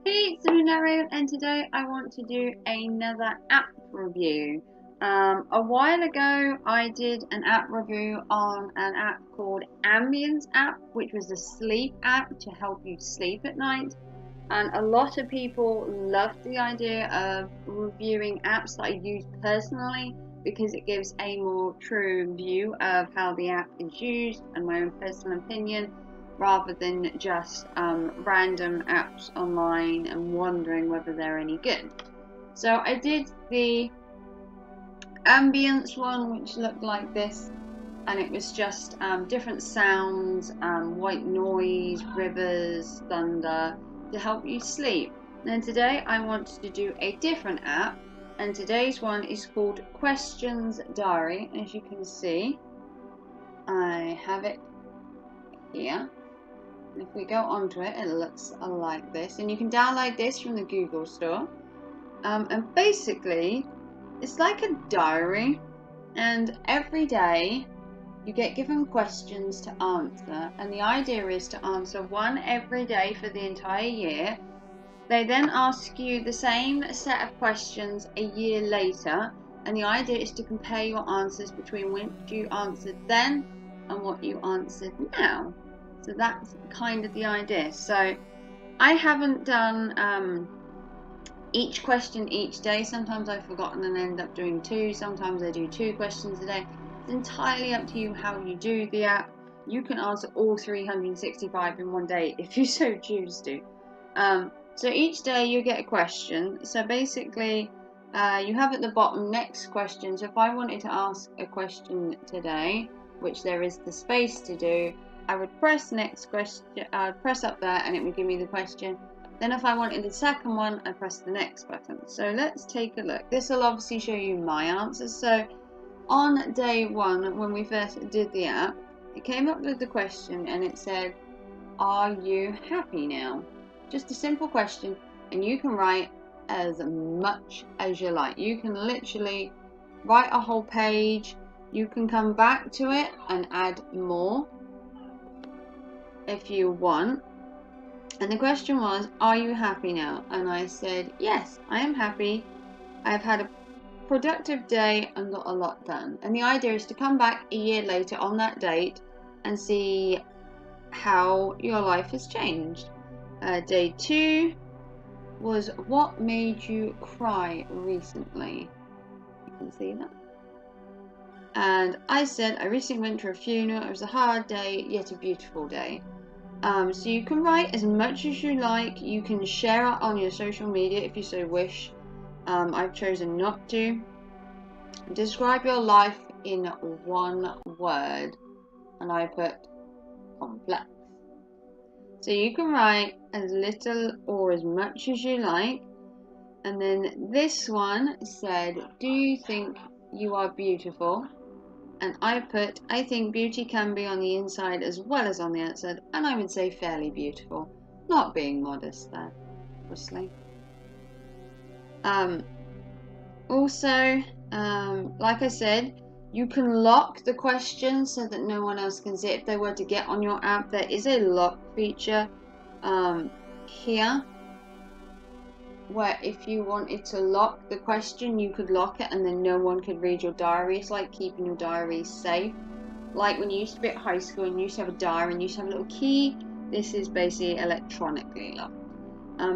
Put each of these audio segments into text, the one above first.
Hey, it's themidnightraven, and today I want to do another app review. A while ago, I did an app review on an app called Ambience app, which was a sleep app to help you sleep at night. And a lot of people loved the idea of reviewing apps that I use personally because it gives a more true view of how the app is used and my own personal opinion, rather than just random apps online and wondering whether they're any good. So I did the Ambience one, which looked like this, and it was just different sounds, white noise, rivers, thunder, to help you sleep. And today I want to do a different app, and today's one is called Questions Diary. As you can see, I have it here. And if we go onto it, it looks like this, and you can download this from the Google Store. And basically, it's like a diary, and every day you get given questions to answer, and the idea is to answer one every day for the entire year. They then ask you the same set of questions a year later, and the idea is to compare your answers between what you answered then and what you answered now. So that's kind of the idea. So I haven't done each question each day. Sometimes I've forgotten and end up doing two. Sometimes I do 2 questions a day. It's entirely up to you how you do the app. You can answer all 365 in one day if you so choose to. So each day you get a question. So basically, you have at the bottom next question. So if I wanted to ask a question today, which there is the space to do, I would press next question. I would press up there, and it would give me the question. Then if I wanted the second one, I press the next button. So let's take a look. This will obviously show you my answers. So on day 1, when we first did the app, it came up with the question and it said, "Are you happy now?" Just a simple question, and you can write as much as you like. You can literally write a whole page. You can come back to it and add more if you want. And the question was, "Are you happy now?" And I said, "Yes, I am happy. I've had a productive day and got a lot done." And the idea is to come back a year later on that date and see how your life has changed. Day 2 was, "What made you cry recently?" You can see that. And I said, "I recently went to a funeral. It was a hard day, yet a beautiful day." So you can write as much as you like. You can share it on your social media if you so wish. I've chosen not to. Describe your life in one word, and I put complex. So you can write as little or as much as you like. And then this one said, "Do you think you are beautiful?" And I put, "I think beauty can be on the inside as well as on the outside," and I would say fairly beautiful, not being modest there, obviously. Also, like I said, you can lock the questions so that no one else can see it. If they were to get on your app, there is a lock feature here, where if you wanted to lock the question, you could lock it and then no one could read your diary. It's like keeping your diary safe. Like when you used to be at high school and you used to have a diary and you used to have a little key, this is basically electronically locked.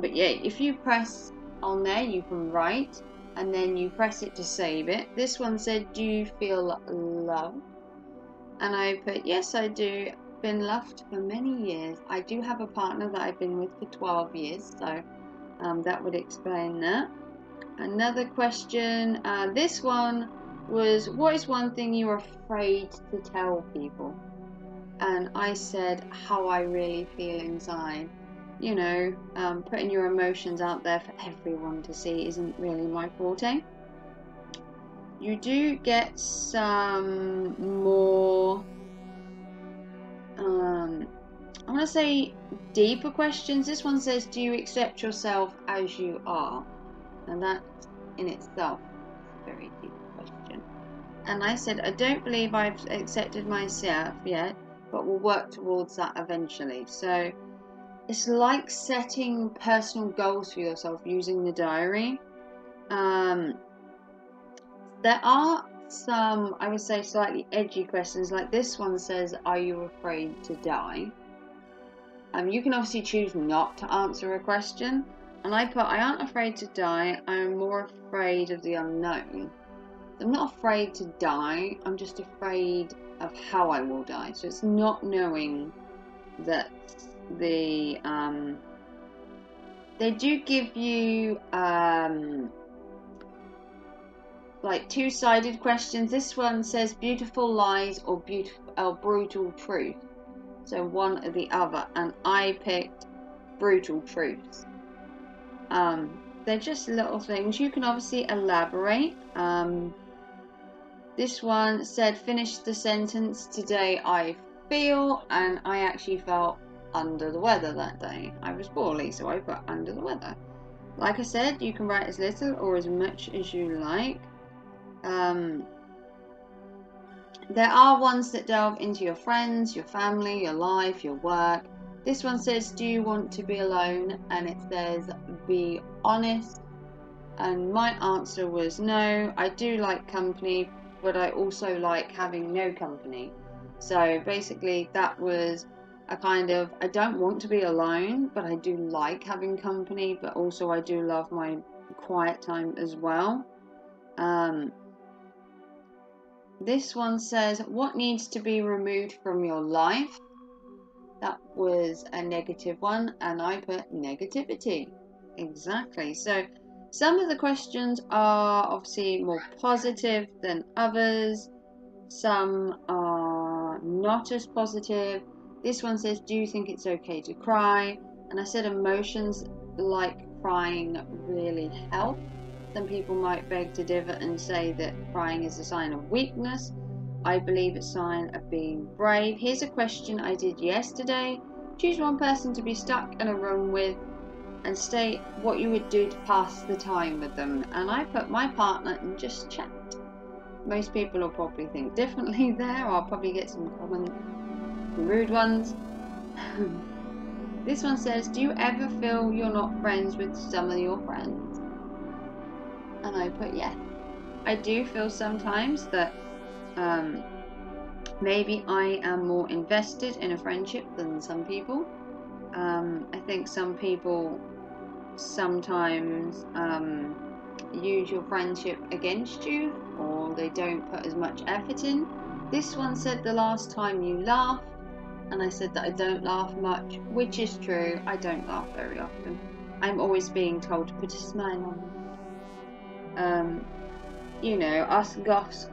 But yeah, if you press on there, you can write, and then you press it to save it. This one said, "Do you feel loved?" And I put, "Yes, I do. Been loved for many years. I do have a partner that I've been with for 12 years, so that would explain that." Another question, this one was, "What is one thing you're afraid to tell people?" And I said, "How I really feel inside." You know, putting your emotions out there for everyone to see isn't really my forte. You do get some more, I want to say, deeper questions. This one says, "Do you accept yourself as you are?" And that in itself is a very deep question. And I said, "I don't believe I've accepted myself yet, but we'll work towards that eventually." So it's like setting personal goals for yourself using the diary. There are some, I would say, slightly edgy questions. Like this one says, are you afraid to die? You can obviously choose not to answer a question. And I put, I aren't afraid to die, I'm more afraid of the unknown. I'm not afraid to die, I'm just afraid of how I will die. So it's not knowing that they do give you like two-sided questions. This one says beautiful lies or brutal truth. So one or the other, and I picked brutal truths. They're just little things. You can obviously elaborate. This one said finish the sentence, today I feel, and I actually felt under the weather that day. I was poorly, so I put under the weather. Like I said, you can write as little or as much as you like. There are ones that delve into your friends, your family, your life, your work. This one says, do you want to be alone? And it says, be honest. And my answer was no. I do like company, but I also like having no company. So basically that was a kind of, I don't want to be alone, but I do like having company, but also I do love my quiet time as well. This one says, what needs to be removed from your life? That was a negative one, and I put negativity. Exactly. So some of the questions are obviously more positive than others. Some are not as positive. This one says, do you think it's okay to cry? And I said emotions like crying really help. Some people might beg to differ and say that crying is a sign of weakness. I believe it's a sign of being brave. Here's a question I did yesterday. Choose one person to be stuck in a room with and state what you would do to pass the time with them. And I put my partner and just chat. Most people will probably think differently there. I'll probably get some common rude ones. This one says, do you ever feel you're not friends with some of your friends? And I put yes. I do feel sometimes that maybe I am more invested in a friendship than some people. I think some people sometimes use your friendship against you, or they don't put as much effort in. This one said the last time you laughed, and I said that I don't laugh much, which is true. I don't laugh very often. I'm always being told to put a smile on. You know, us goths.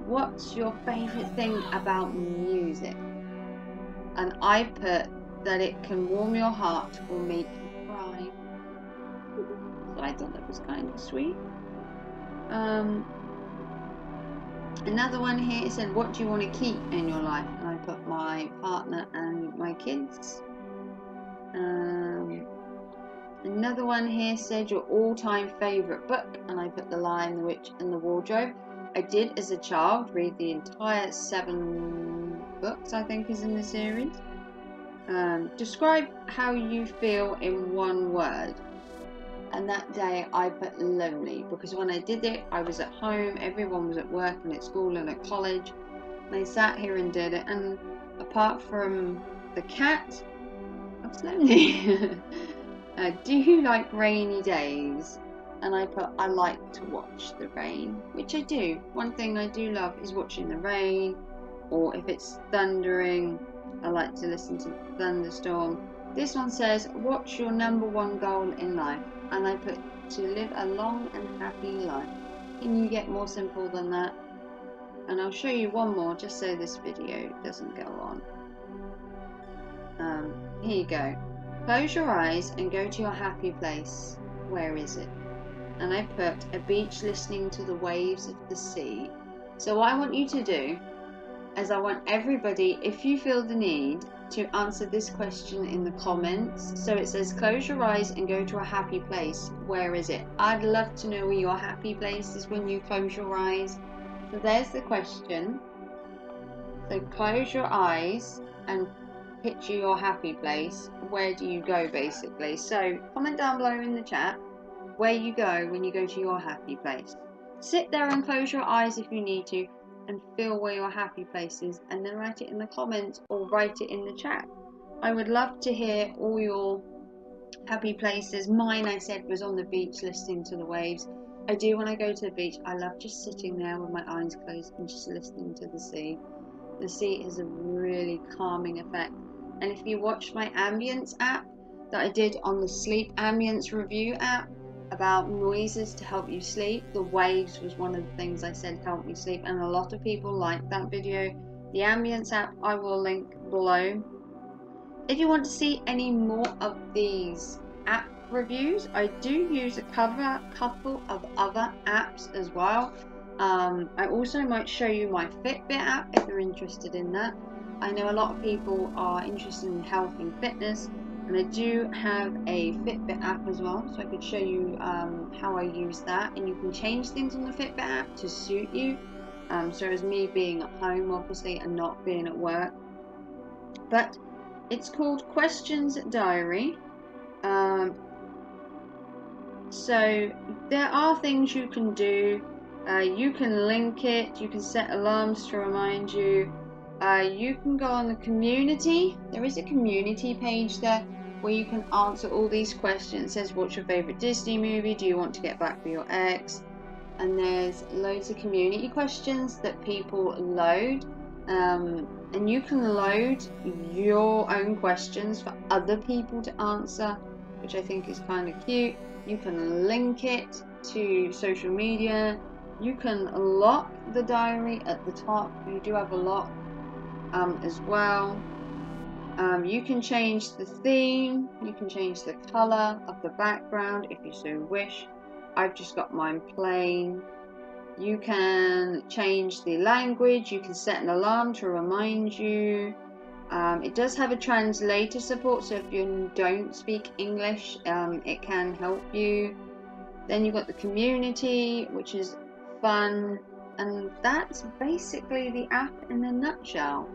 What's your favourite thing about music? And I put that it can warm your heart or make you cry. So I thought that was kind of sweet. Another one here said, what do you want to keep in your life? And I put my partner and my kids. Another one here said your all-time favourite book, and I put The Lion, the Witch and the Wardrobe. I did as a child read the entire 7 books I think is in the series. Describe how you feel in one word. And that day I put lonely, because when I did it I was at home, everyone was at work and at school and at college, and I sat here and did it, and apart from the cat, I was lonely. Do you like rainy days? And I put, I like to watch the rain, which I do. One thing I do love is watching the rain, or if it's thundering, I like to listen to the thunderstorm. This one says, what's your #1 goal in life? And I put, to live a long and happy life. Can you get more simple than that? And I'll show you one more just so this video doesn't go on. Here you go. Close your eyes and go to your happy place. Where is it? And I put a beach listening to the waves of the sea. So what I want you to do is I want everybody, if you feel the need, to answer this question in the comments. So it says, close your eyes and go to a happy place. Where is it? I'd love to know where your happy place is when you close your eyes. So there's the question. So close your eyes and picture your happy place, where do you go basically? So comment down below in the chat where you go when you go to your happy place. Sit there and close your eyes if you need to and feel where your happy place is, and then write it in the comments or write it in the chat. I would love to hear all your happy places. Mine, I said, was on the beach listening to the waves. I do when I go to the beach. I love just sitting there with my eyes closed and just listening to the sea. The sea has a really calming effect. And if you watch my ambience app that I did on the sleep ambience review app about noises to help you sleep, the waves was one of the things I said helped me sleep, and a lot of people liked that video. The ambience app I will link below. If you want to see any more of these app reviews, I do use a couple of other apps as well. I also might show you my Fitbit app if you're interested in that. I know a lot of people are interested in health and fitness, and I do have a Fitbit app as well, so I could show you how I use that, and you can change things on the Fitbit app to suit you. So as me being at home obviously and not being at work, but it's called Questions Diary. So there are things you can do. You can link it, you can set alarms to remind you. You can go on the community. There is a community page there where you can answer all these questions. It says, what's your favorite Disney movie? Do you want to get back with your ex? And there's loads of community questions that people load. And you can load your own questions for other people to answer, which I think is kind of cute. You can link it to social media. You can lock the diary at the top. You do have a lock as well. You can change the theme. You can change the color of the background if you so wish. I've just got mine plain. You can change the language. You can set an alarm to remind you. It does have a translator support, so if you don't speak English, it can help you. Then you've got the community, which is fun, and that's basically the app in a nutshell.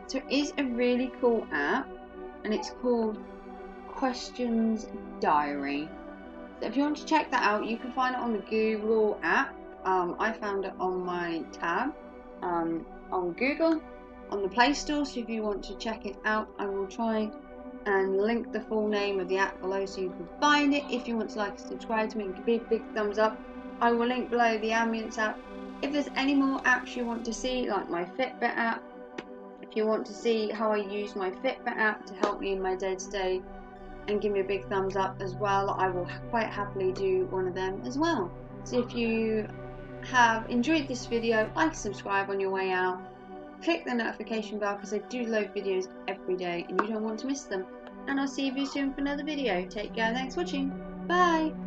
So it is a really cool app, and it's called Questions Diary. So if you want to check that out, you can find it on the Google app. I found it on my tab on Google, on the Play Store. So if you want to check it out, I will try and link the full name of the app below so you can find it. If you want to like and subscribe to me, give me a big thumbs up. I will link below the Ambience app. If there's any more apps you want to see, like my Fitbit app, if you want to see how I use my Fitbit app to help me in my day-to-day, and give me a big thumbs up as well, I will quite happily do one of them as well. So if you have enjoyed this video, like and subscribe on your way out. Click the notification bell because I do load videos every day and you don't want to miss them. And I'll see you soon for another video. Take care, thanks for watching. Bye!